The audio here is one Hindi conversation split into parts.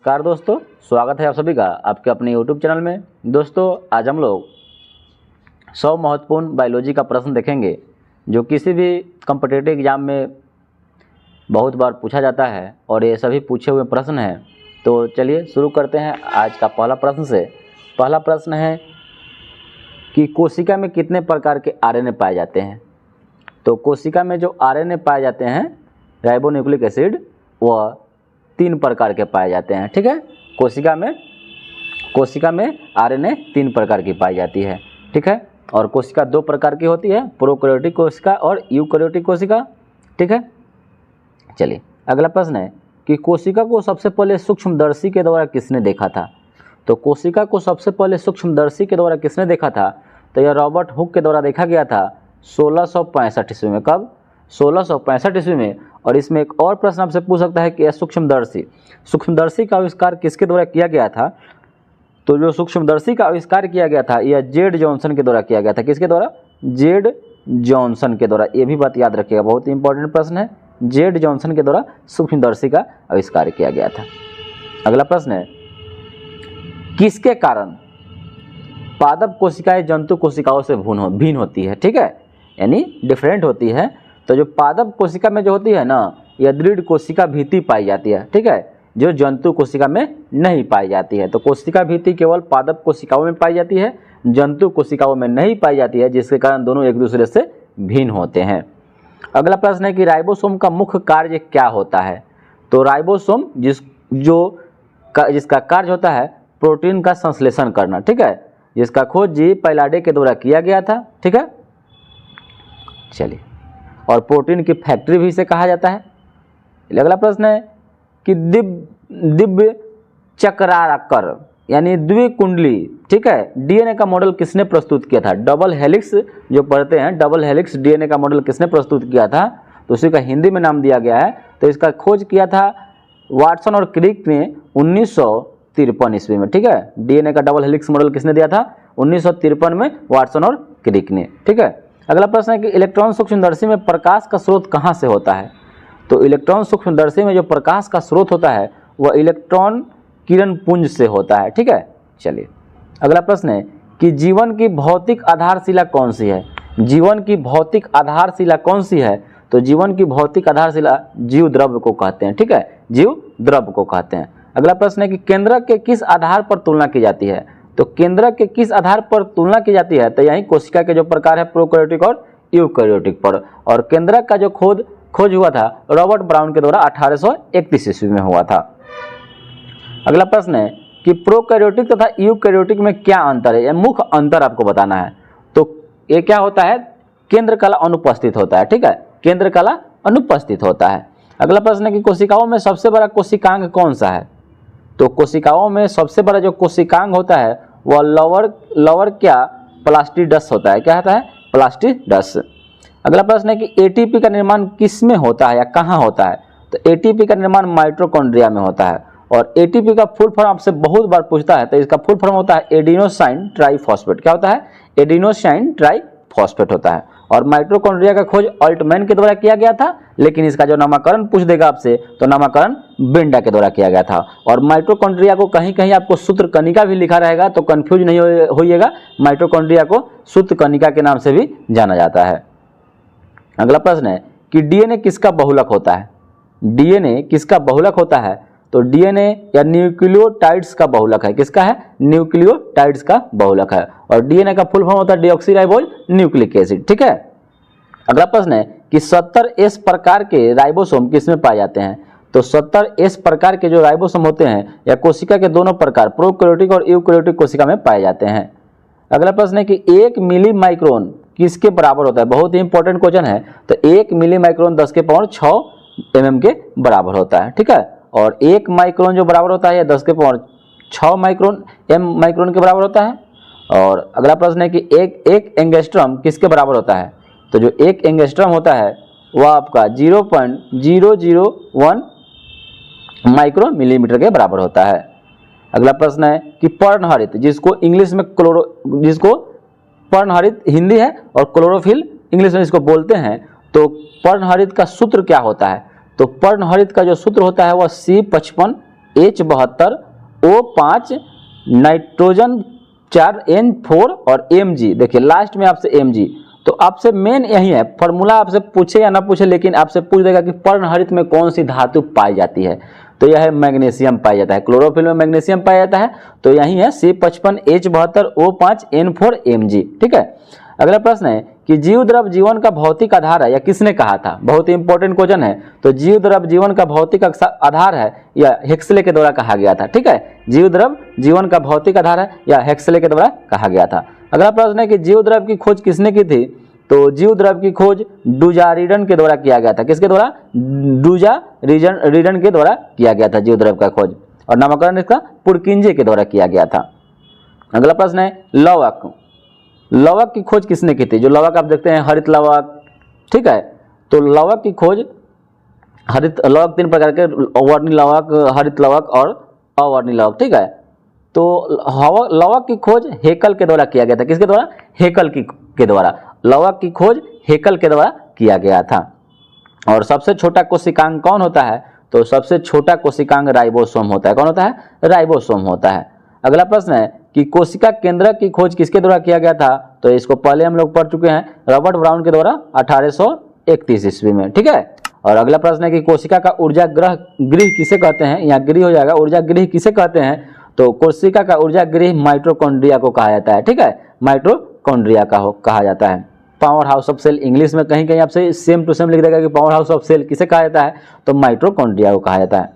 नमस्कार दोस्तों, स्वागत है आप सभी का आपके अपने YouTube चैनल में। दोस्तों आज हम लोग 100 महत्वपूर्ण बायोलॉजी का प्रश्न देखेंगे जो किसी भी कॉम्पिटिटिव एग्जाम में बहुत बार पूछा जाता है और ये सभी पूछे हुए प्रश्न हैं। तो चलिए शुरू करते हैं आज का पहला प्रश्न से। पहला प्रश्न है कि कोशिका में कितने प्रकार के आरएनए पाए जाते हैं। तो कोशिका में जो आरएनए पाए जाते हैं राइबोन्यूक्लिक एसिड, वह 3 प्रकार के पाए जाते हैं। ठीक है, कोशिका में आरएनए 3 प्रकार की पाई जाती है। ठीक है, और कोशिका 2 प्रकार की होती है, प्रोकैरियोटिक कोशिका और यूकैरियोटिक कोशिका। ठीक है, चलिए अगला प्रश्न है कि कोशिका को सबसे पहले सूक्ष्मदर्शी के द्वारा किसने देखा था। तो कोशिका को सबसे पहले सूक्ष्मदर्शी के द्वारा किसने देखा था, तो यह रॉबर्ट हुक के द्वारा देखा गया था 1665 ईस्वी में। कब? 1665 ईस्वी में। और इसमें एक और प्रश्न आपसे पूछ सकता है कि यह सूक्ष्मदर्शी का आविष्कार किसके द्वारा किया गया था। तो जो सूक्ष्मदर्शी का आविष्कार किया गया था यह जेड जॉनसन के द्वारा किया गया था। किसके द्वारा? जेड जॉनसन के द्वारा। ये भी बात याद रखिएगा, बहुत ही इंपॉर्टेंट प्रश्न है। जेड जॉनसन के द्वारा सूक्ष्मदर्शी का आविष्कार किया गया था। अगला प्रश्न है किसके कारण पादप कोशिकाएं जंतु कोशिकाओं से भिन्न होती है। ठीक है, यानी डिफरेंट होती है। तो जो पादप कोशिका में जो होती है ना, यह दृढ़ कोशिका भित्ति पाई जाती है। ठीक है, जो जंतु कोशिका में नहीं पाई जाती है। तो कोशिका भित्ति केवल पादप कोशिकाओं में पाई जाती है, जंतु कोशिकाओं में नहीं पाई जाती है, जिसके कारण दोनों एक दूसरे से भिन्न होते हैं। अगला प्रश्न है कि राइबोसोम का मुख्य कार्य क्या होता है। तो राइबोसोम जिसका कार्य होता है प्रोटीन का संश्लेषण करना। ठीक है, जिसका खोज जी पैलाडे के द्वारा किया गया था। ठीक है, चलिए, और प्रोटीन की फैक्ट्री भी इसे कहा जाता है। अगला प्रश्न है कि दिव्य चक्राकार यानी द्विकुंडली, ठीक है, डीएनए का मॉडल किसने प्रस्तुत किया था। डबल हेलिक्स जो पढ़ते हैं, डबल हेलिक्स डीएनए का मॉडल किसने प्रस्तुत किया था, तो उसी का हिंदी में नाम दिया गया है। तो इसका खोज किया था वाटसन और क्रिक ने 1953 ईस्वी में। ठीक है, डीएनए का डबल हेलिक्स मॉडल किसने दिया था? 1953 में वाटसन और क्रिक ने। ठीक है, अगला प्रश्न है कि इलेक्ट्रॉन सूक्ष्मदर्शी में प्रकाश का स्रोत कहाँ से होता है। तो इलेक्ट्रॉन सूक्ष्मदर्शी में जो प्रकाश का स्रोत होता है वह इलेक्ट्रॉन किरण पुंज से होता है। ठीक है, चलिए अगला प्रश्न है कि जीवन की भौतिक आधारशिला कौन सी है। जीवन की भौतिक आधारशिला कौन सी है, तो जीवन की भौतिक आधारशिला जीव द्रव्य को कहते हैं। ठीक है, जीव द्रव्य को कहते हैं। अगला प्रश्न है कि केंद्रक के किस आधार पर तुलना की जाती है। तो केंद्रक के किस आधार पर तुलना की जाती है, तो यही कोशिका के जो प्रकार है प्रोकैरियोटिक और यूकैरियोटिक पर। और केंद्रक का जो खोज हुआ था रॉबर्ट ब्राउन के द्वारा 1831 ईस्वी में हुआ था। अगला प्रश्न है कि प्रोकैरियोटिक तथा यूकैरियोटिक में क्या अंतर है, यह मुख्य अंतर आपको बताना है। तो ये क्या होता है, केंद्र कला अनुपस्थित होता है। ठीक है, केंद्र कला अनुपस्थित होता है। अगला प्रश्न है कि कोशिकाओं में सबसे बड़ा कोशिकांग कौन सा है। तो कोशिकाओं में सबसे बड़ा जो कोशिकांग होता है वह लवर क्या प्लास्टिडस होता है। क्या होता है? प्लास्टिडस। अगला प्रश्न है कि एटीपी का निर्माण किस में होता है या कहाँ होता है। तो एटीपी का निर्माण माइटोकॉन्ड्रिया में होता है। और एटीपी का फुल फॉर्म आपसे बहुत बार पूछता है, तो इसका फुल फॉर्म होता है एडिनोसाइन ट्राइफॉस्फेट। क्या होता है? एडिनोसाइन ट्राइफॉस्फेट होता है। और माइटोकॉन्ड्रिया का खोज ऑल्टमैन के द्वारा किया गया था, लेकिन इसका जो नामकरण पूछ देगा आपसे तो नामकरण बेंडा के द्वारा किया गया था। और माइटोकॉन्ड्रिया को कहीं कहीं आपको सूत्र कणिका भी लिखा रहेगा, तो कंफ्यूज नहीं होइएगा। माइटोकॉन्ड्रिया को सूत्र कणिका के नाम से भी जाना जाता है। अगला प्रश्न है कि डीएनए किसका बहुलक होता है। डीएनए किसका बहुलक होता है। तो डीएनए या न्यूक्लियोटाइड्स का बहुलक है। किसका है? न्यूक्लियोटाइड्स का बहुलक है। और डीएनए का फुल फॉर्म होता है डीऑक्सीराइबोज न्यूक्लिक एसिड। ठीक है, अगला प्रश्न है कि 70S प्रकार के राइबोसोम किसमें पाए जाते हैं। तो 70S प्रकार के जो राइबोसोम होते हैं या कोशिका के दोनों प्रकार प्रोकैरियोटिक और यूकैरियोटिक कोशिका में पाए जाते हैं। अगला प्रश्न है कि 1 मिली माइक्रोन किसके बराबर होता है। बहुत ही इंपॉर्टेंट क्वेश्चन है। तो 1 मिली माइक्रोन 10⁻6 mm के बराबर होता है। ठीक है, और 1 माइक्रोन जो बराबर होता है यह 10⁻6 माइक्रोन के बराबर होता है। और अगला प्रश्न है कि एक एंगस्ट्रम किसके बराबर होता है। तो जो 1 एंगस्ट्रम होता है वह आपका 0.001 माइक्रो मिलीमीटर के बराबर होता है। अगला प्रश्न है कि पर्णहरित, जिसको इंग्लिश में जिसको पर्णहरित हिंदी है और क्लोरोफिल इंग्लिश में इसको बोलते हैं, तो पर्णहरित का सूत्र क्या होता है। तो पर्णहरित का जो सूत्र होता है वह C55 H72O5 नाइट्रोजन 4 N4 और Mg। देखिए लास्ट में आपसे Mg, तो आपसे मेन यही है, फॉर्मूला आपसे पूछे या ना पूछे लेकिन आपसे पूछ देगा कि पर्णहरित में कौन सी धातु पाई जाती है, तो यह है मैग्नीशियम पाया जाता है। क्लोरोफिल में मैग्नीशियम पाया जाता है, तो यही है C55H72O5N4 Mg। ठीक है। अगला प्रश्न है कि जीव द्रव जीवन का भौतिक आधार है, या किसने कहा था? बहुत ही इंपॉर्टेंट क्वेश्चन है। तो जीव द्रव जीवन का भौतिक आधार है, या हेक्सले के द्वारा कहा गया था। ठीक है, जीव द्रव जीवन का भौतिक आधार है या हेक्सले के द्वारा कहा गया था। अगला प्रश्न है कि जीव द्रव की खोज किसने की थी? तो जीव द्रव की खोज डुजारीडन के द्वारा किया गया था। किसके द्वारा? डुजारीडन के द्वारा किया गया था जीव द्रव का खोज, और नामकरण इसका पुरकिंजे के द्वारा किया गया था। अगला प्रश्न है लवक। लवक की खोज किसने की थी? जो लवक आप देखते हैं हरित लवक, ठीक है, तो लवक की खोज लवक 3 प्रकार के, वर्णी लवक, हरित लवक और अवर्णी लवक। ठीक है, तो लवक की खोज हेकल के द्वारा किया गया था। किसके द्वारा? हेकल के द्वारा। लवक की खोज हेकल के द्वारा किया गया था। और सबसे छोटा कोशिकांग कौन होता है? तो सबसे छोटा कोशिकांग राइबोसोम होता है। कौन होता है? राइबोसोम होता है। अगला प्रश्न है कि कोशिका केंद्रक की खोज किसके द्वारा किया गया था? तो इसको पहले हम लोग पढ़ चुके हैं, रॉबर्ट ब्राउन के द्वारा 1831 ईस्वी में। ठीक है। और अगला प्रश्न है कि कोशिका का ऊर्जा गृह किसे कहते हैं? यहाँ गृह हो जाएगा, ऊर्जा गृह किसे कहते हैं? तो कोशिका का ऊर्जा गृह माइटोकॉन्ड्रिया को कहा जाता है। ठीक है, माइटोकॉन्ड्रिया कहा जाता है। Power house of cell, English में कहीं कहीं आपसे सेम टू सेम लिख देगा कि पावर हाउस ऑफ सेल किसे कहा जाता है? तो माइटोकॉन्ड्रिया को कहा जाता है।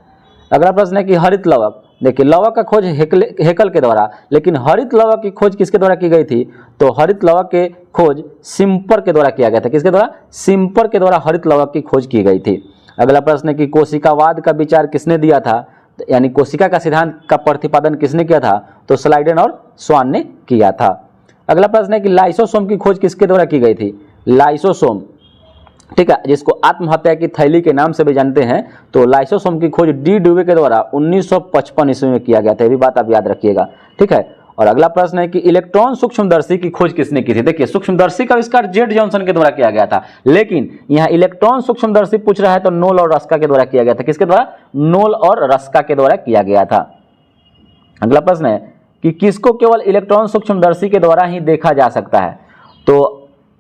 अगला प्रश्न है कि हरित लवक। देखिए लवक का खोज हेकल के द्वारा, लेकिन हरित लवक की खोज किसके द्वारा की गई थी? तो हरित लवक के खोज सिम्पर के द्वारा किया गया था। किसके द्वारा? सिम्पर के द्वारा हरित लवक की खोज की गई थी। अगला प्रश्न है कि कोशिकावाद का विचार किसने दिया था? यानी कोशिका का सिद्धांत का प्रतिपादन किसने किया था? तो स्लाइडेन और स्वान ने किया था। अगला प्रश्न है कि लाइसोसोम की खोज किसके द्वारा की गई थी? लाइसोसोम, ठीक है, जिसको आत्महत्या की थैली के नाम से भी जानते हैं, तो लाइसोसोम की खोज डी ड्यूवे के द्वारा 1955 ईस्वी में किया गया था। ये भी बात आप याद रखिएगा। ठीक है। और अगला प्रश्न है कि इलेक्ट्रॉन सूक्ष्मदर्शी की खोज किसने की थी? देखिए सूक्ष्मदर्शी का आविष्कार जेड जॉनसन के द्वारा किया गया था, लेकिन यहाँ इलेक्ट्रॉन सूक्ष्मदर्शी पूछ रहा है तो नोल और रस्का के द्वारा किया गया था। किसके द्वारा? नोल और रस्का के द्वारा किया गया था। अगला प्रश्न है कि किसको केवल इलेक्ट्रॉन सूक्ष्मदर्शी के द्वारा ही देखा जा सकता है? तो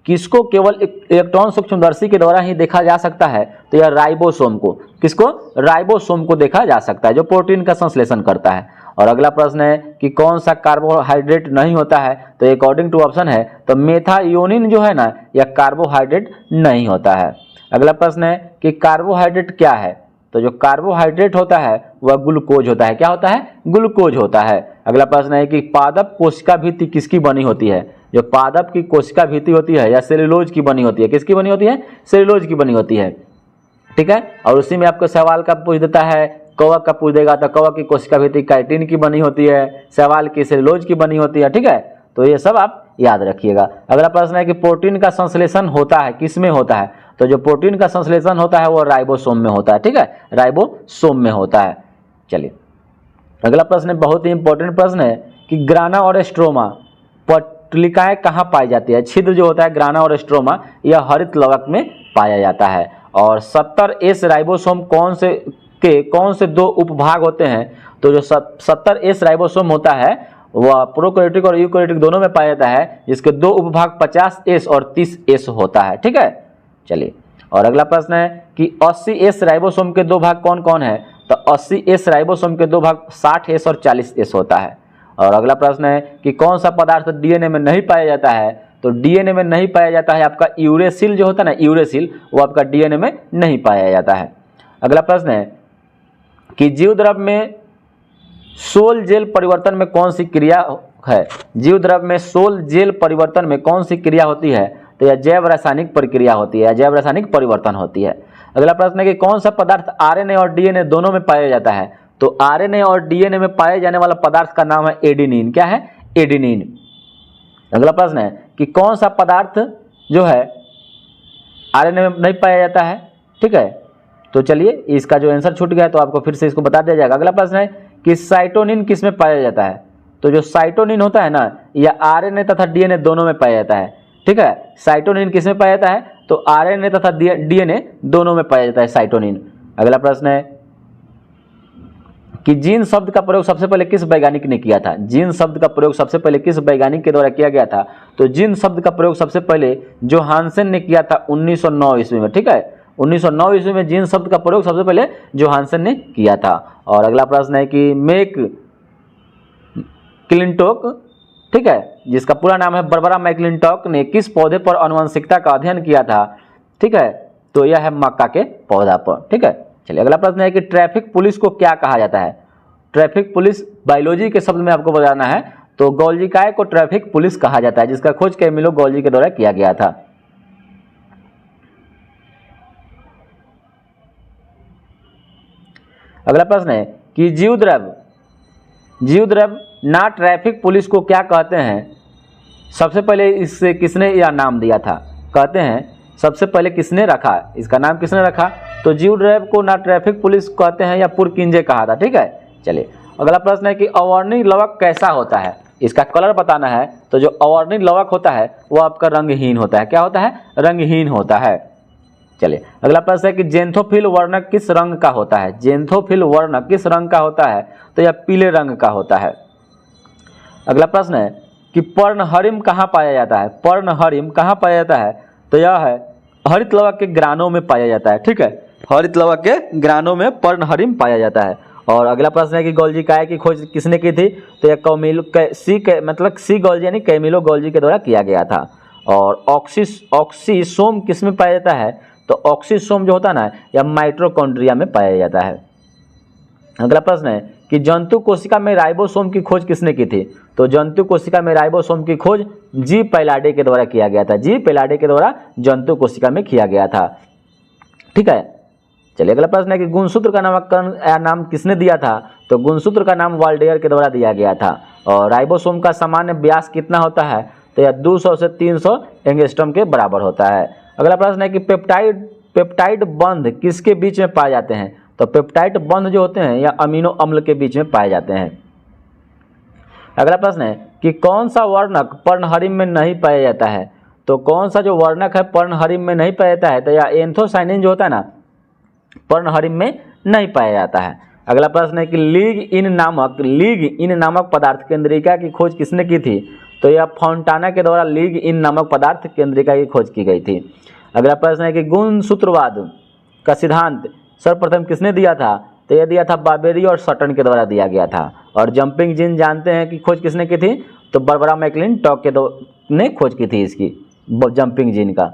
किसको केवल इलेक्ट्रॉन सूक्ष्मदर्शी के द्वारा ही देखा जा सकता है? तो यह राइबोसोम को। किसको? राइबोसोम को देखा जा सकता है, जो प्रोटीन का संश्लेषण करता है। और अगला प्रश्न है कि कौन सा कार्बोहाइड्रेट नहीं होता है? तो अकॉर्डिंग टू ऑप्शन है तो मेथायोनिन जो है ना, यह कार्बोहाइड्रेट नहीं होता है। अगला प्रश्न है कि कार्बोहाइड्रेट क्या है? तो जो कार्बोहाइड्रेट होता है वह ग्लूकोज होता है। क्या होता है? ग्लूकोज होता है। अगला प्रश्न है कि पादप कोशिका भित्ति किसकी बनी होती है? जो पादप की कोशिका भित्ति होती है या सेलुलोज की बनी होती है? किसकी बनी होती है? सेलुलोज की बनी होती है। ठीक है। और उसी में आपको सवाल का पूछ देता है, कवक का पूछ देगा तो कवक की कोशिका भित्ति काइटिन की बनी होती है, सवाल की सेलुलोज की बनी होती है। ठीक है, तो ये सब आप याद रखिएगा। अगला प्रश्न है कि प्रोटीन का संश्लेषण होता है किस में होता है? तो जो प्रोटीन का संश्लेषण होता है वो राइबोसोम में होता है। ठीक है, राइबोसोम में होता है। चलिए अगला प्रश्न है, बहुत ही इंपॉर्टेंट प्रश्न है कि ग्राना और स्ट्रोमा पट्टिकाएं कहाँ पाई जाती है? छिद्र जो होता है ग्राना और स्ट्रोमा, यह हरित लवक में पाया जाता है। और 70S राइबोसोम कौन से दो उपभाग होते हैं? तो जो 70S राइबोसोम होता है वह प्रोकैरियोटिक और यूकैरियोटिक दोनों में पाया जाता है, जिसके दो उपभाग 50S और 30S होता है। ठीक है, चलिए। और अगला प्रश्न है कि 80S राइबोसोम के दो भाग कौन कौन है? तो 80S राइबोसोम के दो भाग 60S और 40S होता है। और अगला प्रश्न है कि कौन सा पदार्थ डीएनए में नहीं पाया जाता है? तो डीएनए में नहीं पाया जाता है आपका यूरेसिल जो होता है ना, यूरेसिल, वो आपका डीएनए में नहीं पाया जाता है। अगला प्रश्न है कि जीव द्रव में सोल जेल परिवर्तन में कौन सी क्रिया है? जीव द्रव में सोल जेल परिवर्तन में कौन सी क्रिया होती है? तो यह जैव रासायनिक प्रक्रिया होती है, जैव रासायनिक परिवर्तन होती है। अगला प्रश्न है कि कौन सा पदार्थ आरएनए और डीएनए दोनों में पाया जाता है? तो आरएनए और डीएनए में पाए जाने वाला पदार्थ का नाम है एडेनिन। क्या है? एडेनिन। अगला प्रश्न है कि कौन सा पदार्थ जो है आरएनए में नहीं पाया जाता है? ठीक है, तो चलिए इसका जो आंसर छूट गया है तो आपको फिर से इसको बता दिया जाएगा। अगला प्रश्न है कि साइटोनिन किस में पाया जाता है? तो जो साइटोनिन होता है ना, यह आरएनए तथा डीएनए दोनों में पाया जाता है। ठीक है, साइटोनिन किस में पाया जाता है? तो आरएनए तथा डीएनए दोनों में पाया जाता है साइटोनिन। अगला प्रश्न है कि जीन शब्द का प्रयोग सबसे पहले किस वैज्ञानिक ने किया था। जीन शब्द का प्रयोग सबसे पहले किस वैज्ञानिक के द्वारा किया गया था। तो जीन शब्द का प्रयोग सबसे पहले जोहानसन ने किया था 1909 ईस्वी में। ठीक है, 1909 ईस्वी में जीन शब्द का प्रयोग सबसे पहले जोहानसन ने किया था। और अगला प्रश्न है कि मैक क्लिंटोक, ठीक है, जिसका पूरा नाम है बारबरा मैकक्लिंटोक, ने किस पौधे पर आनुवंशिकता का अध्ययन किया था। ठीक है, तो यह है मक्का के पौधा पर। ठीक है, चलिए अगला प्रश्न है कि ट्रैफिक पुलिस को क्या कहा जाता है। ट्रैफिक पुलिस बायोलॉजी के शब्द में आपको बताना है, तो गोल्जी काय को ट्रैफिक पुलिस कहा जाता है, जिसका खोज कैमिलो गोल्जी के द्वारा किया गया था। अगला प्रश्न है कि जीवद्रव्य ना ट्रैफिक पुलिस को क्या कहते हैं। सबसे पहले इससे किसने यह नाम दिया था। कहते हैं सबसे पहले किसने रखा, इसका नाम किसने रखा। तो जीवद्रव्य को ना ट्रैफिक पुलिस कहते हैं या पुरकिंजे कहा था। ठीक है, चलिए अगला प्रश्न है कि अवर्णी लवक कैसा होता है, इसका कलर बताना है। तो जो अवर्णी लवक होता है वो आपका रंगहीन होता है। क्या होता है, रंगहीन होता है। चलिए अगला प्रश्न है कि जेंथोफिल वर्णक किस रंग का होता है। जेंथोफिल वर्णक किस रंग का होता है, तो यह पीले रंग का होता है। अगला प्रश्न है कि पर्णहरिम कहाँ पाया जाता है। पर्णहरिम कहाँ पाया जाता है, तो यह है हरित लवक के ग्रानों में पाया जाता है। ठीक है, हरित लवक के ग्रानों में पर्णहरिम पाया जाता है। और अगला प्रश्न है कि गोल्जी काय की खोज किसने की थी। तो यह सी गोल्जी यानी कैमिलो गोल्जी के द्वारा किया गया था। और ऑक्सीसोम किस में पाया जाता है। तो ऑक्सीसोम जो होता है ना, यह माइटोकॉन्ड्रिया में पाया जाता है। अगला प्रश्न है कि जंतु कोशिका में राइबोसोम की खोज किसने की थी। तो जंतु कोशिका में राइबोसोम की खोज जी पैलाडे के द्वारा किया गया था। जी पैलाडे के द्वारा जंतु कोशिका में किया गया था। ठीक है, चलिए अगला प्रश्न है कि गुणसूत्र का नाम किसने दिया था। तो गुणसूत्र का नाम वाल्डेयर के द्वारा दिया गया था। और राइबोसोम का सामान्य व्यास कितना होता है, तो यह 200 से 300 एंगस्ट्रॉम के बराबर होता है। अगला प्रश्न है कि पेप्टाइड बंध किसके बीच में पाए जाते हैं। तो पेप्टाइड बंध जो होते हैं या अमीनो अम्ल के बीच में पाए जाते हैं। अगला प्रश्न है कि कौन सा वर्णक पर्णहरिम में नहीं पाया जाता है। तो कौन सा जो वर्णक है पर्णहरिम में नहीं पाया जाता है, तो यह एंथोसाइनिन जो होता है ना, पर्णहरिम में नहीं पाया जाता है। अगला प्रश्न है कि लीग इन नामक पदार्थ केंद्रिका की खोज किसने की थी। तो यह फॉन्टाना के द्वारा लीग इन नामक पदार्थ केंद्रिका की खोज की गई थी। अगला प्रश्न है कि गुणसूत्रवाद का सिद्धांत सर्वप्रथम किसने दिया था। तो यह दिया था बार्बेरी और सटन के द्वारा दिया गया था। और जंपिंग जीन जानते हैं कि खोज किसने की थी। तो बारबरा मैकक्लिंटोक ने खोज की थी इसकी जंपिंग जीन का।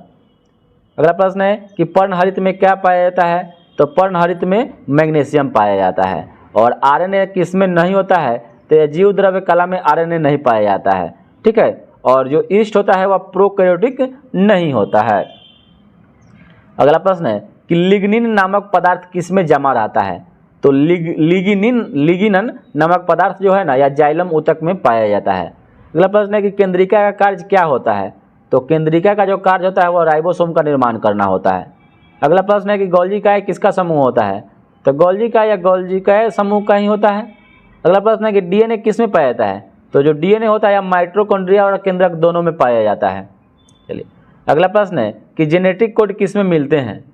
अगला प्रश्न है कि पर्णहरित में क्या पाया जाता है। तो पर्णहरित में मैग्नीशियम पाया जाता है। और आरएनए किस में नहीं होता है। तो यह जीव द्रव्य कला में आरएनए नहीं पाया जाता है। ठीक है, और जो ईस्ट होता है वह प्रोकैरियोटिक नहीं होता है। अगला प्रश्न है कि लिग्निन नामक पदार्थ किस में जमा रहता है। तो लिगिनन नामक पदार्थ जो है ना, या जाइलम ऊतक में पाया जाता है। अगला प्रश्न है कि केंद्रिका का कार्य क्या होता है। तो केंद्रिका का जो कार्य होता है वह राइबोसोम का निर्माण करना होता है। अगला प्रश्न है कि गोल्जी काय किसका समूह होता है। तो गोल्जी काय समूह का ही होता है। अगला प्रश्न है कि डीएनए किस में पाया जाता है। तो जो डीएनए होता है या माइटोकॉन्ड्रिया और केंद्रक दोनों में पाया जाता है। चलिए अगला प्रश्न है कि जेनेटिक कोड किस में मिलते हैं।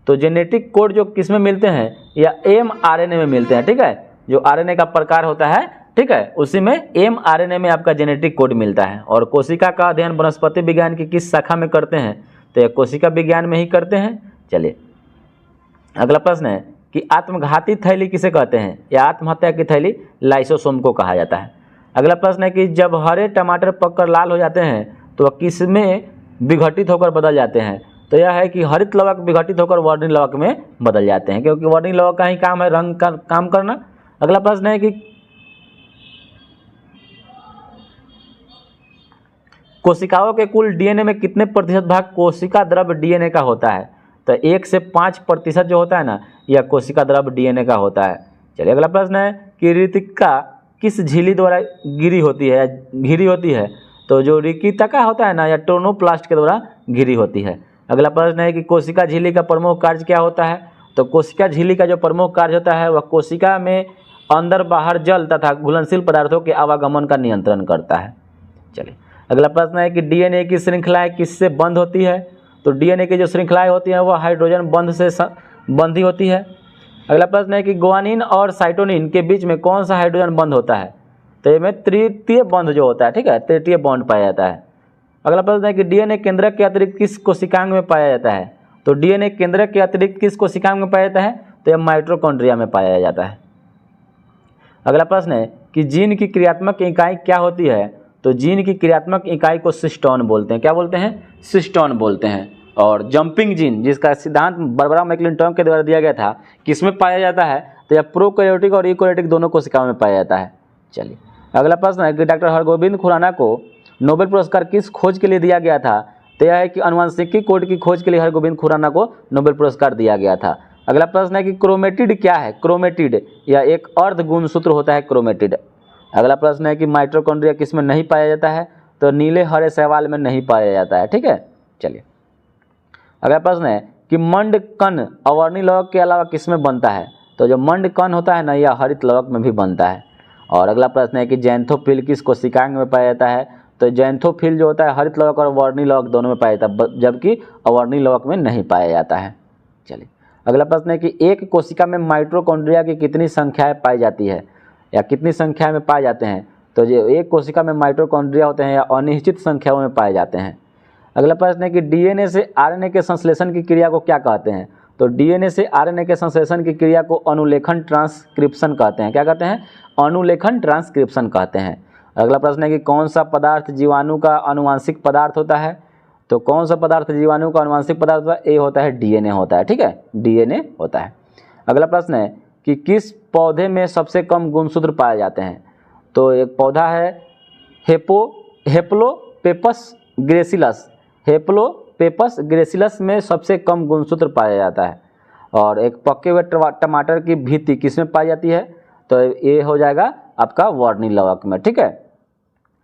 तो जेनेटिक कोड जो किस में मिलते हैं, या mRNA में मिलते हैं। ठीक है, जो आरएनए का प्रकार होता है, ठीक है, उसी में mRNA में आपका जेनेटिक कोड मिलता है। और कोशिका का अध्ययन वनस्पति विज्ञान की किस शाखा में करते हैं। तो यह कोशिका विज्ञान में ही करते हैं। चलिए अगला प्रश्न है कि आत्मघाती थैली किसे कहते हैं, या आत्महत्या की थैली लाइसोसोम को कहा जाता है। अगला प्रश्न है कि जब हरे टमाटर पककर लाल हो जाते हैं तो वह किस में विघटित होकर बदल जाते हैं। तो यह है कि हरित लवक विघटित होकर वर्णिल लवक में बदल जाते हैं, क्योंकि वर्णिल लवक का ही काम है रंग का काम करना। अगला प्रश्न है कि कोशिकाओं के कुल डीएनए में कितने प्रतिशत भाग कोशिका द्रव्य डीएनए का होता है। तो 1 से 5% जो होता है ना, यह कोशिका द्रव्य डीएनए का होता है। चलिए अगला प्रश्न है कि ऋतिका किस झिल्ली द्वारा घिरी होती है। तो जो ऋतिका होता है ना, या टोनोप्लास्ट के द्वारा घिरी होती है। अगला प्रश्न है कि कोशिका झिल्ली का प्रमुख कार्य क्या होता है। तो कोशिका झिल्ली का जो प्रमुख कार्य होता है वह कोशिका में अंदर बाहर जल तथा घुलनशील पदार्थों के आवागमन का नियंत्रण करता है। चलिए अगला प्रश्न है कि डीएनए की श्रृंखलाएं किससे बंद होती है। तो डीएनए की जो श्रृंखलाएं होती हैं वह हाइड्रोजन बंध से बंधी होती है। अगला प्रश्न है कि गुआनिन और साइटोनिन के बीच में कौन सा हाइड्रोजन बंध होता है? तो ये में तृतीय बंध जो होता है, ठीक है, तृतीय बॉन्ड पाया जाता है। अगला प्रश्न है कि डीएनए केंद्रक के अतिरिक्त किस कोशिकांग में पाया जाता है? तो डीएनए केंद्रक के अतिरिक्त किस कोशिकांग में पाया जाता है? तो यह माइटोकॉन्ड्रिया में पाया जाता है। अगला प्रश्न है कि जीन की क्रियात्मक इकाई क्या होती है? तो जीन की क्रियात्मक इकाई को सिस्टोन बोलते हैं। क्या बोलते हैं? सिस्टोन बोलते हैं। और जंपिंग जीन जिसका सिद्धांत बारबरा मैक्लिंटॉक के द्वारा दिया गया था, किसमें पाया जाता है? तो यह प्रोकैरियोटिक और यूकैरियोटिक दोनों कोशिकाओं में पाया जाता है। चलिए अगला प्रश्न है कि डॉक्टर हरगोविंद खुराना को नोबेल पुरस्कार किस खोज के लिए दिया गया था? तो यह है कि आनुवंशिकी कोड की खोज के लिए हरगोविंद खुराना को नोबेल पुरस्कार दिया गया था। अगला प्रश्न है कि क्रोमेटिड क्या है? क्रोमेटिड या एक अर्ध गुणसूत्र होता है क्रोमेटिड। अगला प्रश्न है कि माइटोकॉन्ड्रिया किसमें नहीं पाया जाता है? तो नीले हरे शैवाल में नहीं पाया जाता है, ठीक है। चलिए अगला प्रश्न है कि मंड कण अवर्णी लवक के अलावा किसमें बनता है? तो जो मंड कण होता है ना, यह हरित लवक में भी बनता है। और अगला प्रश्न है कि जैंथोफिल किस कोशिकांग में पाया जाता है? तो जैंथोफिल जो होता है हरित लवक और अवर्णी लवक दोनों में पाया जाता है, जबकि अवर्णी लवक में नहीं पाया जाता है। चलिए अगला प्रश्न है कि एक कोशिका में माइटोकॉन्ड्रिया की कितनी संख्याएं पाई जाती है या कितनी संख्या में पाए जाते हैं? तो जो एक कोशिका में माइटोकॉन्ड्रिया होते हैं या अनिश्चित संख्याओं में पाए जाते हैं। अगला प्रश्न है कि डीएनए से आरएनए के संश्लेषण की क्रिया को क्या कहते हैं? तो डीएनए से आरएनए के संश्लेषण की क्रिया को अनुलेखन ट्रांसक्रिप्शन कहते हैं। क्या कहते हैं? अनुलेखन ट्रांसक्रिप्शन कहते हैं। अगला प्रश्न है कि कौन सा पदार्थ जीवाणु का आनुवांशिक पदार्थ होता है? तो कौन सा पदार्थ जीवाणु का आनुवांशिक पदार्थ होता है? ए होता है डीएनए होता है, ठीक है, डीएनए होता है। अगला प्रश्न है कि किस पौधे में सबसे कम गुणसूत्र पाए जाते हैं? तो एक पौधा है हेप्लोपेपस ग्रेसिलस। हेप्लोपेपस ग्रेसिलस में सबसे कम गुणसूत्र पाया जाता है। और एक पके हुए टमाटर की भीति किसमें पाई जाती है? तो ये हो जाएगा आपका वर्णी लवक में, ठीक है।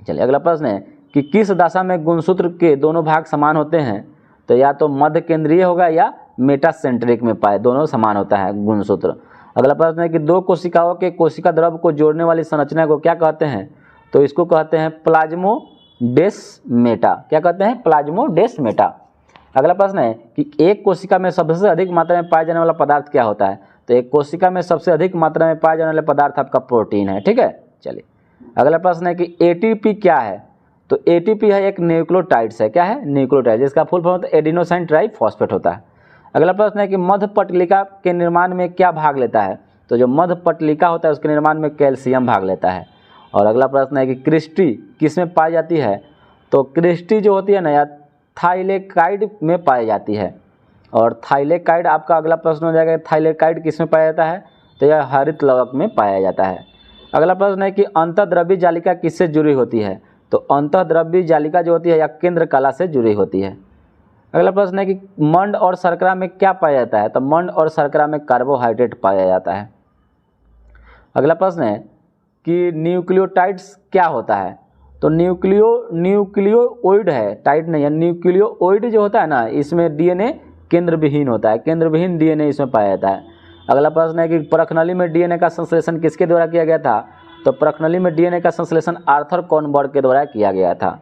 चलिए अगला प्रश्न है कि किस दशा में गुणसूत्र के दोनों भाग समान होते हैं? तो या तो मध्य केंद्रीय होगा या मेटासेंट्रिक में पाए, दोनों समान होता है गुणसूत्र। अगला प्रश्न है कि दो कोशिकाओं के कोशिका द्रव को जोड़ने वाली संरचना को क्या कहते हैं? तो इसको कहते हैं प्लाज्मोडेस्मेटा। क्या कहते हैं? प्लाज्मोडेस्मेटा। अगला प्रश्न है कि एक कोशिका में सबसे अधिक मात्रा में पाया जाने वाला पदार्थ क्या होता है? तो एक कोशिका में सबसे अधिक मात्रा में पाया जाने वाला पदार्थ आपका प्रोटीन है, ठीक है। चलिए अगला प्रश्न है कि एटीपी क्या है? तो एटीपी है एक न्यूक्लियोटाइड्स है। क्या है? न्यूक्लियोटाइड, जिसका फुल फॉर्म एडिनोसाइन ट्राइफॉस्फेट होता है। अगला प्रश्न है कि मध्य पटलिका के निर्माण में क्या भाग लेता है? तो जो मध्य पटलिका होता है उसके निर्माण में कैल्शियम भाग लेता है। और अगला प्रश्न है कि क्रिस्टी किसमें पाई जाती है? तो क्रिस्टी जो होती है ना, या थाइलेकाइड में पाई जाती है। और थाइलेकाइड आपका अगला प्रश्न हो जाएगा, थाइलेकाइड किसमें पाया जाता है? तो यह हरित लवक में पाया जाता है। अगला प्रश्न है कि अंतःद्रव्य जालिका किससे जुड़ी होती है? तो अंतःद्रव्य जालिका जो होती है या केंद्र कला से जुड़ी होती है। अगला प्रश्न है कि मंड और शर्करा में क्या पाया जाता है? तो मंड और शर्करा में कार्बोहाइड्रेट पाया जाता है। अगला प्रश्न है कि न्यूक्लियोटाइड्स क्या होता है? तो न्यूक्लियोइड है, टाइड नहीं है। न्यूक्लियोइड जो होता है ना, इसमें डीएनए केंद्र विहीन होता है, केंद्र विहीन डीएनए इसमें पाया जाता है। अगला प्रश्न है कि परखनली में डीएनए का संश्लेषण किसके द्वारा किया गया था? तो परखनली में डीएनए का संश्लेषण आर्थर कॉनबर्ग के द्वारा किया गया था।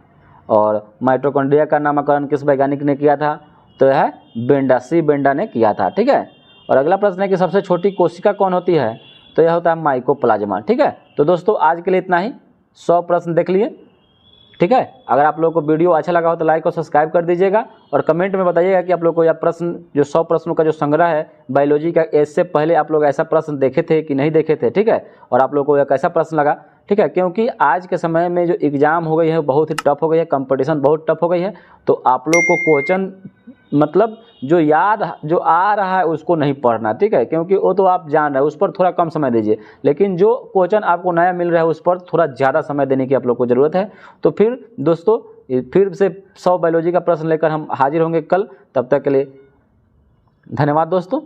और माइटोकॉन्ड्रिया का नामकरण किस वैज्ञानिक ने किया था? तो यह बेंडा, सी बेंडा ने किया था, ठीक है। और अगला प्रश्न है कि सबसे छोटी कोशिका कौन होती है? तो यह होता है माइकोप्लाज्मा, ठीक है। तो दोस्तों आज के लिए इतना ही, 100 प्रश्न देख लिए, ठीक है। अगर आप लोगों को वीडियो अच्छा लगा हो तो लाइक और सब्सक्राइब कर दीजिएगा और कमेंट में बताइएगा कि आप लोग को यह प्रश्न जो 100 प्रश्नों का जो संग्रह है बायोलॉजी का, इससे पहले आप लोग ऐसा प्रश्न देखे थे कि नहीं देखे थे, ठीक है। और आप लोग को यह कैसा प्रश्न लगा, ठीक है। क्योंकि आज के समय में जो एग्ज़ाम हो गई है बहुत ही टफ हो गई है, कंपटीशन बहुत टफ हो गई है। तो आप लोग को क्वेश्चन मतलब जो आ रहा है उसको नहीं पढ़ना, ठीक है। क्योंकि वो तो आप जान रहे हैं, उस पर थोड़ा कम समय दीजिए। लेकिन जो क्वेश्चन आपको नया मिल रहा है उस पर थोड़ा ज़्यादा समय देने की आप लोग को ज़रूरत है। तो फिर दोस्तों फिर से 100 बायोलॉजी का प्रश्न लेकर हम हाजिर होंगे कल। तब तक के लिए धन्यवाद दोस्तों,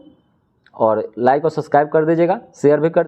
और लाइक और सब्सक्राइब कर दीजिएगा, शेयर भी कर